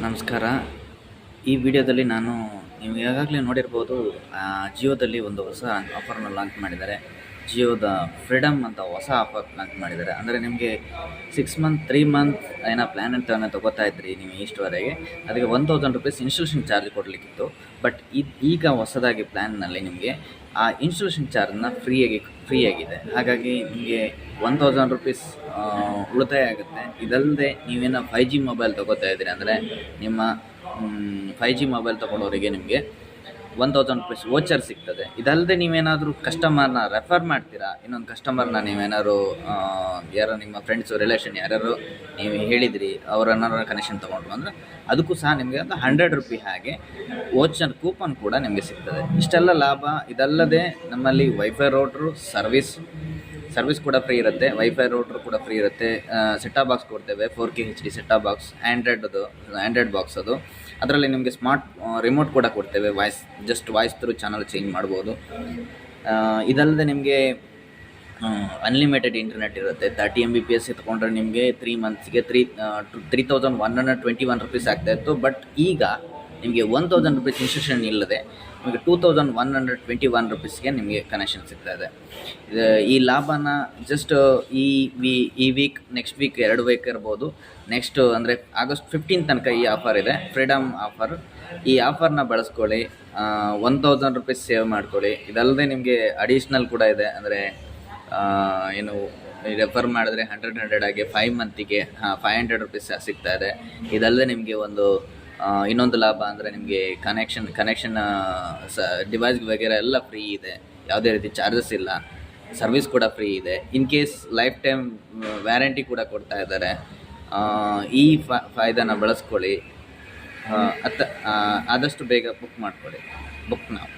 ನಮಸ್ಕಾರ. ಈ ವಿಡಿಯೋದಲ್ಲಿ ನೀವು ಈಗಾಗಲೇ ನೋಡಿರ್ಬೋದು, ಜಿಯೋದಲ್ಲಿ ಒಂದು ಹೊಸ ಆಫರ್ನ ಲಾಂಚ್ ಮಾಡಿದ್ದಾರೆ. ಜಿಯೋದ ಫ್ರೀಡಮ್ ಅಂತ ಹೊಸ ಆಫರ್ ಲಾಂಚ್ ಮಾಡಿದ್ದಾರೆ. ಅಂದರೆ ನಿಮಗೆ 6 ಮಂತ್ 3 ಮಂತ್ ಏನೋ ಪ್ಲ್ಯಾನ್ ಅಂತ ತೊಗೋತಾ ಇದ್ರಿ ನೀವು ಇಷ್ಟುವರೆಗೆ, ಅದಕ್ಕೆ 1000 ರೂಪೀಸ್ ಇನ್ಸ್ಟಾಲೇಷನ್ ಚಾರ್ಜ್ ಕೊಡಲಿಕ್ಕಿತ್ತು. ಬಟ್ ಈಗ ಹೊಸದಾಗಿ ಪ್ಲ್ಯಾನ್ನಲ್ಲಿ ನಿಮಗೆ ಆ ಇನ್ಸ್ಟಾಲೇಷನ್ ಚಾರ್ಜನ್ನ ಫ್ರೀಯಾಗಿದೆ. ಹಾಗಾಗಿ ನಿಮಗೆ 1000 ರೂಪೀಸ್ ಉಳಿತಾಯ ಆಗುತ್ತೆ. ಇದಲ್ಲದೆ ನೀವೇನೋ 5G ಮೊಬೈಲ್ ತೊಗೋತಾ ಇದ್ದೀರಿ ಅಂದರೆ ನಿಮ್ಮ 5G ಮೊಬೈಲ್ ತೊಗೊಂಡವರಿಗೆ ನಿಮಗೆ 1000 ರೂಪೀಸ್ ವೋಚರ್ ಸಿಗ್ತದೆ. ಇದಲ್ಲದೆ ನೀವೇನಾದರೂ ಕಸ್ಟಮರ್ನ ರೆಫರ್ ಮಾಡ್ತೀರಾ, ಇನ್ನೊಂದು ಕಸ್ಟಮರ್ನ ನೀವೇನಾದ್ರು ಯಾರೋ ನಿಮ್ಮ ಫ್ರೆಂಡ್ಸು ರಿಲೇಷನ್ ಯಾರ್ಯಾರು ನೀವು ಹೇಳಿದಿರಿ ಅವರನ್ನಾರು ಕನೆಕ್ಷನ್ ತೊಗೊಂಡ್ರು ಅಂದರೆ ಅದಕ್ಕೂ ಸಹ ನಿಮಗೆ ಒಂದು 100 ರೂಪಿ ಹಾಗೆ ವೋಚರ್ ಕೂಪನ್ ಕೂಡ ನಿಮಗೆ ಸಿಗ್ತದೆ. ಇಷ್ಟೆಲ್ಲ ಲಾಭ. ಇದಲ್ಲದೆ ನಮ್ಮಲ್ಲಿ ವೈಫೈ ರೋಟ್ರು ಸರ್ವಿಸ್ ಕೂಡ ಫ್ರೀ ಇರುತ್ತೆ. ವೈಫೈ ರೋಟ್ರು ಕೂಡ ಫ್ರೀ ಇರುತ್ತೆ. ಸೆಟಾಪ್ ಬಾಕ್ಸ್ ಕೊಡ್ತೇವೆ, 4K HD set top box, android box ಅದು. ಅದರಲ್ಲಿ ನಿಮಗೆ ಸ್ಮಾರ್ಟ್ ರಿಮೋಟ್ ಕೂಡ ಕೊಡ್ತೇವೆ. ವಾಯ್ಸ್ ಥ್ರೂ ಚಾನಲ್ ಚೇಂಜ್ ಮಾಡ್ಬೋದು. ಇದಲ್ಲದೆ ನಿಮಗೆ ಅನ್ಲಿಮಿಟೆಡ್ ಇಂಟರ್ನೆಟ್ ಇರುತ್ತೆ. 30 Mbps ತೊಗೊಂಡ್ರೆ ನಿಮಗೆ 3 ಮಂತ್ಸ್ಗೆ 3121 ರೂಪೀಸ್ ಆಗ್ತಾಯಿತ್ತು. ಬಟ್ ಈಗ ನಿಮಗೆ 1000 ರೂಪೀಸ್ ಇನ್ಸ್ಟಾಲೇಷನ್ ಇಲ್ಲದೆ ನಿಮಗೆ 2121 ರೂಪೀಸ್ಗೆ ನಿಮಗೆ ಕನೆಕ್ಷನ್ ಸಿಗ್ತಾಯಿದೆ. ಈ ಲಾಭನ ಜಸ್ಟ್ ಈ ವೀಕ್, ನೆಕ್ಸ್ಟ್ ವೀಕ್ 2 ವೀಕ್ ಇರ್ಬೋದು. ನೆಕ್ಸ್ಟ್ ಅಂದರೆ ಆಗಸ್ಟ್ 15 ತನಕ ಈ ಆಫರ್ ಇದೆ, ಫ್ರೀಡಮ್ ಆಫರ್. ಈ ಆಫರ್ನ ಬಳಸ್ಕೊಳ್ಳಿ, 1000 ರೂಪೀಸ್ ಸೇವ್ ಮಾಡ್ಕೊಳ್ಳಿ. ಇದಲ್ಲದೆ ನಿಮಗೆ ಅಡಿಷ್ನಲ್ ಕೂಡ ಇದೆ. ಅಂದರೆ ಏನು ರೆಫರ್ ಮಾಡಿದ್ರೆ 100 ಆಗಿ 5 ಮಂತಿಗೆ 500 ರೂಪೀಸ್ ಸಿಗ್ತಾ ಇದೆ. ಇದಲ್ಲದೆ ನಿಮಗೆ ಇನ್ನೊಂದು ಲಾಭ ಅಂದರೆ ನಿಮಗೆ ಕನೆಕ್ಷನ್ ಡಿವೈಸ್ಗೆ ವಗೇರೆ ಎಲ್ಲ ಫ್ರೀ ಇದೆ. ಯಾವುದೇ ರೀತಿ ಚಾರ್ಜಸ್ ಇಲ್ಲ. ಸರ್ವಿಸ್ ಕೂಡ ಫ್ರೀ ಇದೆ. In case life time warranty ಕೂಡ ಕೊಡ್ತಾ ಇದ್ದಾರೆ. ಈ ಫಾಯ್ದಾನ ಬಳಸ್ಕೊಳ್ಳಿ. ಆದಷ್ಟು ಬೇಗ ಬುಕ್ ಮಾಡ್ಕೊಳ್ಳಿ. ನಾವು